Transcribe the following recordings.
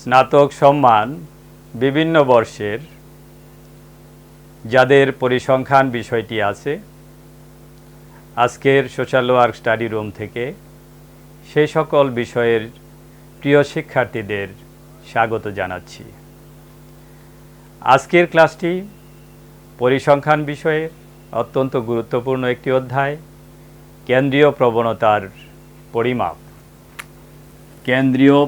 স্নাতক সম্মান বিভিন্ন বর্ষের যাদের পরিসংখ্যান বিষয়টি আছে, আজকের সোশ্যাল ওয়ার্ক স্টাডি রুম থেকে সেই সকল বিষয়ের প্রিয় শিক্ষার্থীদের স্বাগত জানাচ্ছি। আজকের ক্লাসটি পরিসংখ্যান বিষয়ে অত্যন্ত গুরুত্বপূর্ণ একটি অধ্যায়, কেন্দ্রীয় প্রবণতার পরিমাপ। কেন্দ্রীয়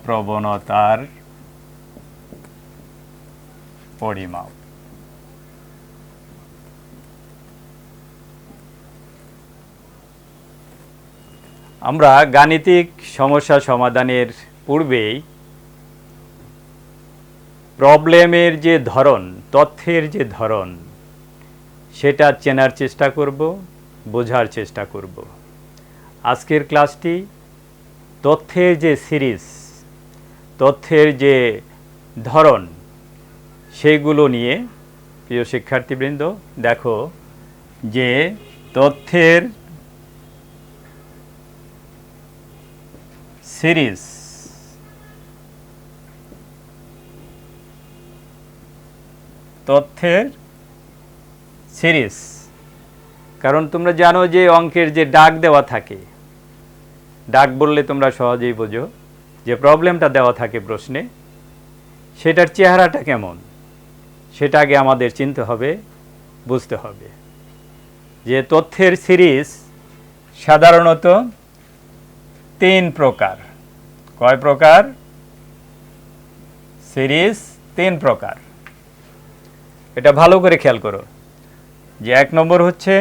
প্রবণতার পরিমাপ। আমরা গাণিতিক সমস্যা সমাধানের পূর্বেই প্রবলেমের যে ধরন, তথ্যের যে ধরন, সেটা চেনার চেষ্টা করব, বোঝার চেষ্টা করব। আজকের ক্লাসটি তথ্যের যে সিরিজ, তথ্যের যে ধরন, সেইগুলো নিয়ে। প্রিয় শিক্ষার্থীবৃন্দ, দেখো যে তথ্যের সিরিজ, কারণ তোমরা জানো যে অঙ্কের যে ডাক দেওয়া থাকে, ডাক বললে তোমরা সহজেই বোঝো যে প্রবলেমটা দেওয়া থাকে প্রশ্নে, সেটার চেহারাটা কেমন সেটা আগে আমাদের চিনতে হবে, বুঝতে হবে। যে তথ্যের সিরিজ সাধারণত তিন প্রকার। কয় প্রকার? সিরিজ তিন প্রকার। এটা ভালো করে খেয়াল করো যে এক নম্বর হচ্ছে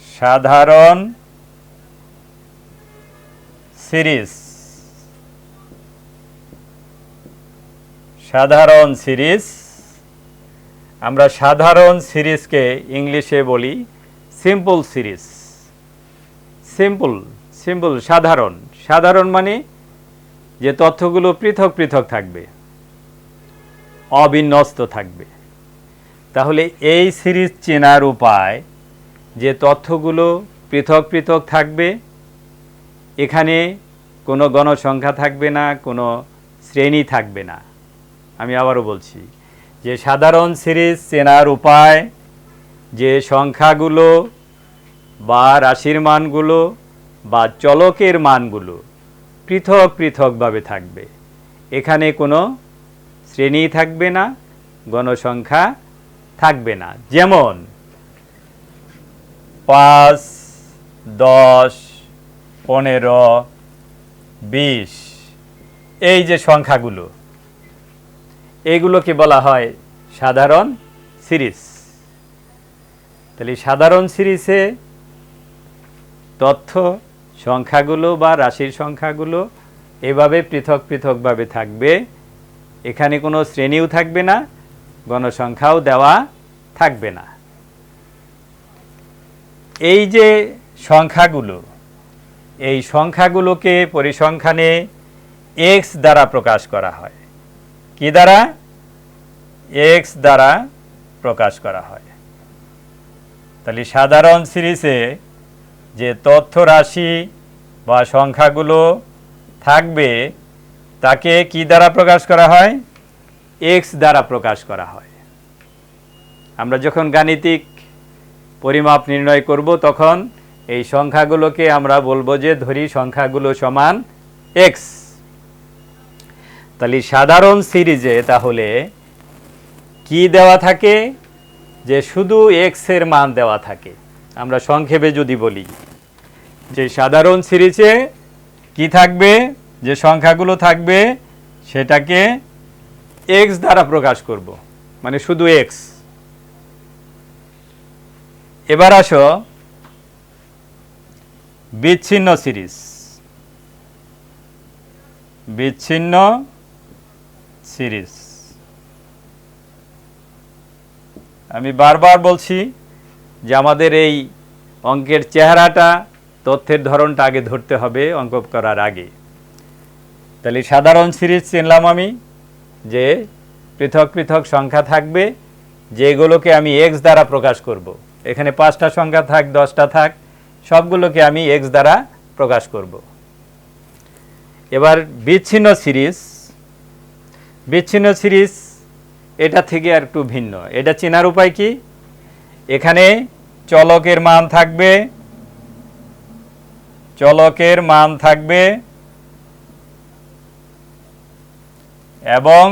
সাধারণ সিরিজ। সাধারণ সিরিজ, আমরা সাধারণ সিরিজকে ইংলিশে বলি সিম্পল সিরিজ। সিম্পল সাধারণ। সাধারণ মানে যে তথ্যগুলো পৃথক পৃথক থাকবে, অবিন্যস্ত থাকবে। তাহলে এই সিরিজ চেনার উপায় যে তথ্যগুলো পৃথক পৃথক থাকবে, এখানে কোনো গণসংখ্যা থাকবে না, কোনো শ্রেণী থাকবে না। আমি আবারও বলছি যে সাধারণ সিরিজ চেনার উপায় যে সংখ্যাগুলো বা রাশির মানগুলো বা চলকের মানগুলো পৃথক পৃথকভাবে থাকবে, এখানে কোনো শ্রেণী থাকবে না, গণসংখ্যা থাকবে না। যেমন 5, 10, 15, 20, এই যে সংখ্যাগুলো, এইগুলোকে বলা হয় সাধারণ সিরিজ। তাহলে সাধারণ সিরিজে তথ্য সংখ্যাগুলো বা রাশির সংখ্যাগুলো এভাবে পৃথক পৃথকভাবে থাকবে, এখানে কোনো শ্রেণীও থাকবে না, গণসংখ্যাও দেওয়া থাকবে না। এই যে সংখ্যাগুলো, এই সংখ্যাগুলোকে পরিসংখ্যানে x দ্বারা প্রকাশ করা হয়। কি দ্বারা? x দ্বারা প্রকাশ করা হয়। তাহলে সাধারণ সিরিজে যে তথ্য রাশি বা সংখ্যাগুলো থাকবে তাকে কি দ্বারা প্রকাশ করা হয়? x দ্বারা প্রকাশ করা হয়। আমরা যখন গাণিতিক পরিমাপ নির্ণয় করব তখন এই সংখ্যাগুলোকে আমরা বলবো যে ধরি সংখ্যাগুলো সমান x। তাহলে সাধারণ সিরিজে তাহলে কি দেওয়া থাকে? যে শুধু x এর মান দেওয়া থাকে। আমরা সংক্ষেপে যদি বলি যে সাধারণ সিরিজে কি থাকবে, যে সংখ্যাগুলো থাকবে সেটাকে x দ্বারা প্রকাশ করব, মানে শুধু x। এবার আসো বিচ্ছিন্ন সিরিজ। বিচ্ছিন্ন সিরিজ, আমি বারবার বলছি যে আমাদের এই অঙ্কের চেহারাটা, তথ্যের ধরনটা আগে ধরতে হবে অঙ্ক করার আগে। তাহলে সাধারণ সিরিজ চিনলাম আমি যে পৃথক পৃথক সংখ্যা থাকবে যেগুলোকে আমি x দ্বারা প্রকাশ করব। এখানে 5টা সংখ্যা থাক 10টা থাক, সবগুলোকে আমি এক্স দ্বারা প্রকাশ করব। এবার বিচ্ছিন্ন সিরিজ এটা থেকে আর একটু ভিন্ন। এটা চেনার উপায় কি? এখানে চলকের মান থাকবে এবং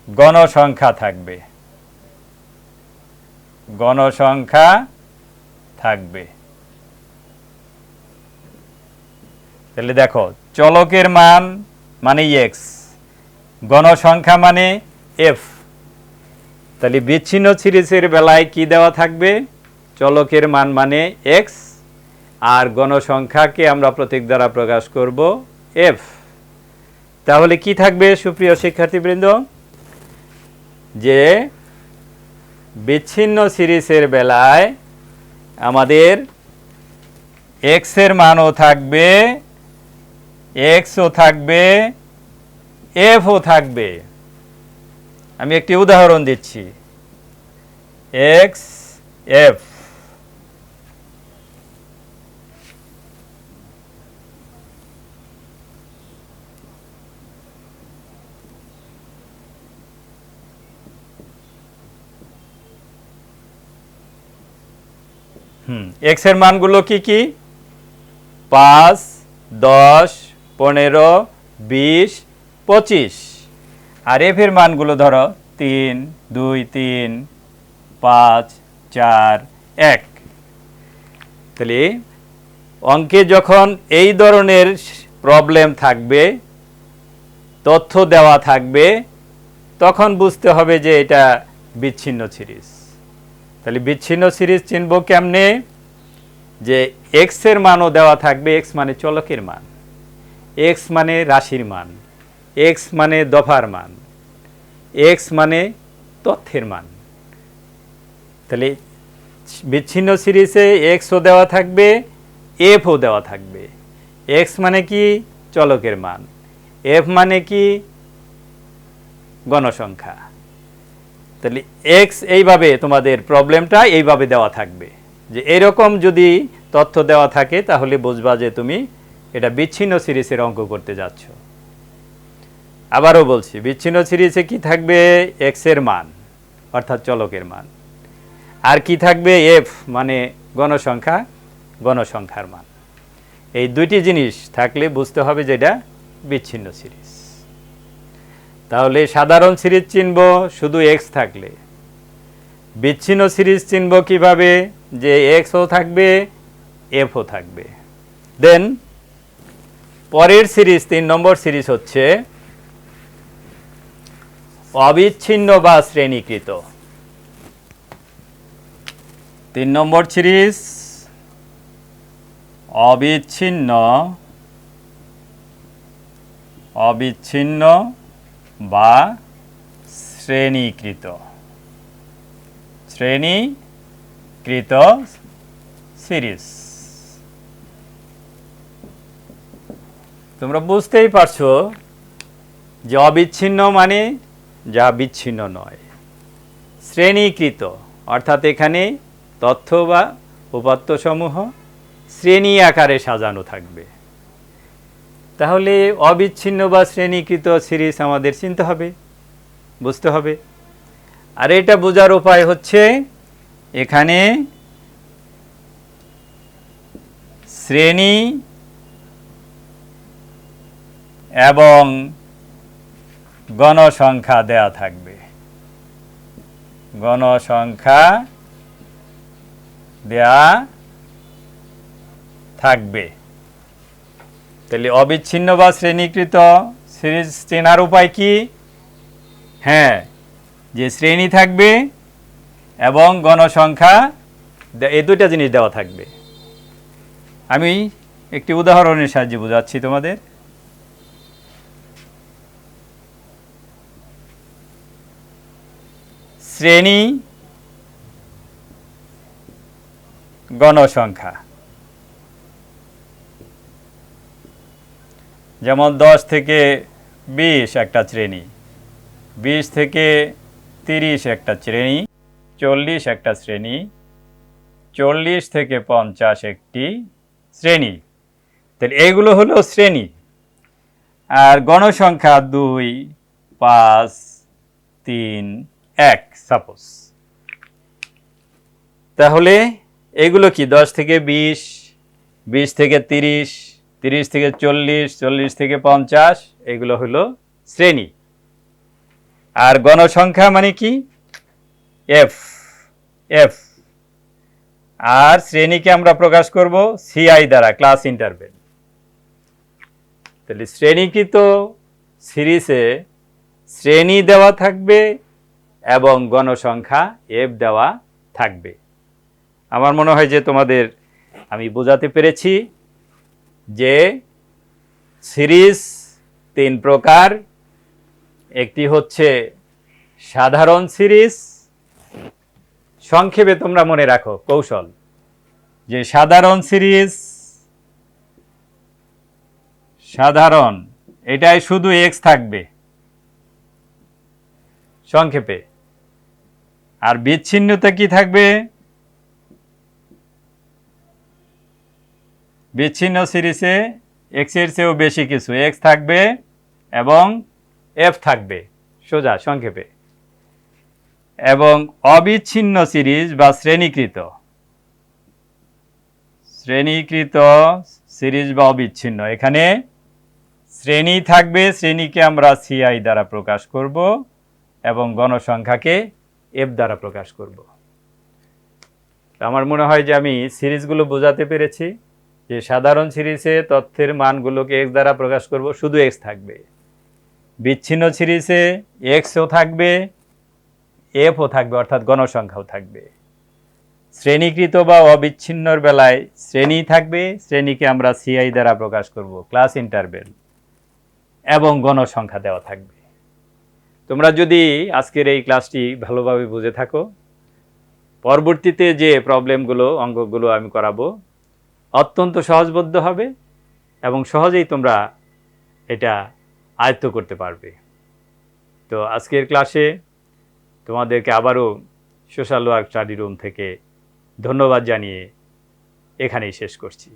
গণসংখ্যা থাকবে। তাহলে দেখো, চলকের মান মানে এক্স, গণসংখ্যা মানে এফ। তাহলে বিচ্ছিন্ন সিরিজের বেলায় কি দেওয়া থাকবে? চলকের মান মানে এক্স, আর গণসংখ্যাকে আমরা প্রতীক দ্বারা প্রকাশ করব এফ। তাহলে কি থাকবে সুপ্রিয় শিক্ষার্থীবৃন্দ? যে বিচ্ছিন্ন সিরিজের বেলায় আমাদের এক্স এর মানও থাকবে, এক্সও থাকবে, এফও থাকবে। আমি একটি উদাহরণ দিচ্ছি, এক্স এফ। এক্স এর মানগুলো কি কি? 5, 10, 15, 20, 25। আর এফ এর মানগুলো ধরো 3, 2, 3, 5, 4, 1। তাহলে অঙ্কে যখন এই ধরনের প্রবলেম থাকবে, তথ্য দেওয়া থাকবে, তখন বুঝতে হবে যে এটা বিচ্ছিন্ন সিরিজ। তাহলে বিচ্ছিন্ন সিরিজ চিনব কেমনে? যে এক্স এর মানও দেওয়া থাকবে, এক্স মানে চলকের মান, এক্স মানে রাশির মান, এক্স মানে দফার মান, এক্স মানে তথ্যের মান। তাহলে বিচ্ছিন্ন সিরিজে এক্সও দেওয়া থাকবে, এফও দেওয়া থাকবে। এক্স মানে কি? চলকের মান। এফ মানে কি? গণসংখ্যা। তাহলে এক্স এইভাবে তোমাদের প্রবলেমটা এইভাবে দেওয়া থাকবে, যে এরকম যদি তথ্য দেওয়া থাকে তাহলে বুঝবা যে তুমি এটা বিচ্ছিন্ন সিরিজের অঙ্ক করতে যাচ্ছ। আবারও বলছি, বিচ্ছিন্ন সিরিজে কি থাকবে? এক্স এর মান অর্থাৎ চলকের মান। আর কি থাকবে? এফ মানে গণসংখ্যার মান। এই দুইটি জিনিস থাকলে বুঝতে হবে যে এটা বিচ্ছিন্ন সিরিজ। তাহলে সাধারণ সিরিজ চিনব শুধু এক্স থাকলে। বিচ্ছিন্ন সিরিজ চিনব কিভাবে? যে এক্সও থাকবে, এফও থাকবে। দেন পরের সিরিজ 3 নম্বর সিরিজ হচ্ছে অবিচ্ছিন্ন বা শ্রেণীকৃত। 3 নম্বর সিরিজ অবিচ্ছিন্ন বা শ্রেণীকৃত সিরিজ। তোমরা বুঝতেই পারছো যে অবিচ্ছিন্ন মানে যা বিচ্ছিন্ন নয়, শ্রেণীকৃত অর্থাৎ এখানে তথ্য বা উপাত্তসমূহ শ্রেণী আকারে সাজানো থাকবে। তাহলে অবিচ্ছিন্ন বা শ্রেণীকৃত সিরিজ আমাদের চিনতে হবে, বুঝতে হবে। আর এটা বোঝার উপায় হচ্ছে এখানে শ্রেণী এবং গণসংখ্যা দেয়া থাকবে, গণসংখ্যা দেয়া থাকবে। তাহলে অবিচ্ছিন্ন বা শ্রেণীকৃত সিরিজ চেনার উপায় কি? হ্যাঁ, যে শ্রেণী থাকবে এবং গণসংখ্যা, এই দুইটা জিনিস দেওয়া থাকবে। আমি একটি উদাহরণের সাহায্যে বোঝাচ্ছি তোমাদের। শ্রেণী গণসংখ্যা, যেমন 10 থেকে 20 একটা শ্রেণী, 20 থেকে 30 একটা শ্রেণী, 40 একটা শ্রেণী, 40 থেকে 50 একটি শ্রেণী। তাহলে এইগুলো হলো শ্রেণী। আর গণসংখ্যা 2, 5, 3, 1 সাপোজ। তাহলে এগুলো কি 10 থেকে 20, 20 থেকে 30, 30 থেকে 40, 40 থেকে 50 এগুলো হলো শ্রেণী। আর গণসংখ্যা মানে কি? F F. আর শ্রেণীকে আমরা প্রকাশ করব সিআই দ্বারা, ক্লাস ইন্টারভেল। তাহলে শ্রেণীকৃত সিরিজে শ্রেণী দেওয়া থাকবে এবং গণসংখ্যা এফ দেওয়া থাকবে। আমার মনে হয় যে তোমাদের আমি বোঝাতে পেরেছি যে সিরিজ 3 প্রকার। একটি হচ্ছে সাধারণ সিরিজ। সংক্ষেপে তোমরা মনে রাখো কৌশল, যে সাধারণ সিরিজ, সাধারণ এটাই শুধু এক্স থাকবে সংক্ষেপে। আর বিচ্ছিন্নতা কি থাকবে? বিচ্ছিন্ন সিরিজে এক্স এর চেয়েও বেশি কিছু, এক্স থাকবে এবং এফ থাকবে সোজা সংক্ষেপে। এবং অবিচ্ছিন্ন সিরিজ বা শ্রেণীকৃত সিরিজ বা অবিচ্ছিন্ন, এখানে শ্রেণী থাকবে, শ্রেণীকে আমরা সিআই দ্বারা প্রকাশ করব এবং গণসংখ্যাকে এফ দ্বারা প্রকাশ করব। আমার মনে হয় যে আমি সিরিজগুলো বোঝাতে পেরেছি। যে সাধারণ সিরিজে তথ্যের মানগুলোকে এক্স দ্বারা প্রকাশ করব, শুধু এক্স থাকবে। বিচ্ছিন্ন সিরিজে এক্সও থাকবে, এফও থাকবে, অর্থাৎ গণসংখ্যাও থাকবে। শ্রেণীকৃত বা অবিচ্ছিন্নর বেলায় শ্রেণী থাকবে, শ্রেণীকে আমরা সিআই দ্বারা প্রকাশ করব, ক্লাস ইন্টারভেল, এবং গণসংখ্যা দেওয়া থাকবে। তোমরা যদি আজকের এই ক্লাসটি ভালোভাবে বুঝে থাকো, পরবর্তীতে যে প্রবলেমগুলো, অঙ্কগুলো আমি করাবো অত্যন্ত সহজবোধ্য হবে এবং সহজেই তোমরা এটা আয়ত্ত করতে পারবে। তো আজকের ক্লাসে তোমাদেরকে আবারও সোশ্যাল ওয়ার্ক স্টাডি রুম থেকে ধন্যবাদ জানিয়ে এখানেই শেষ করছি।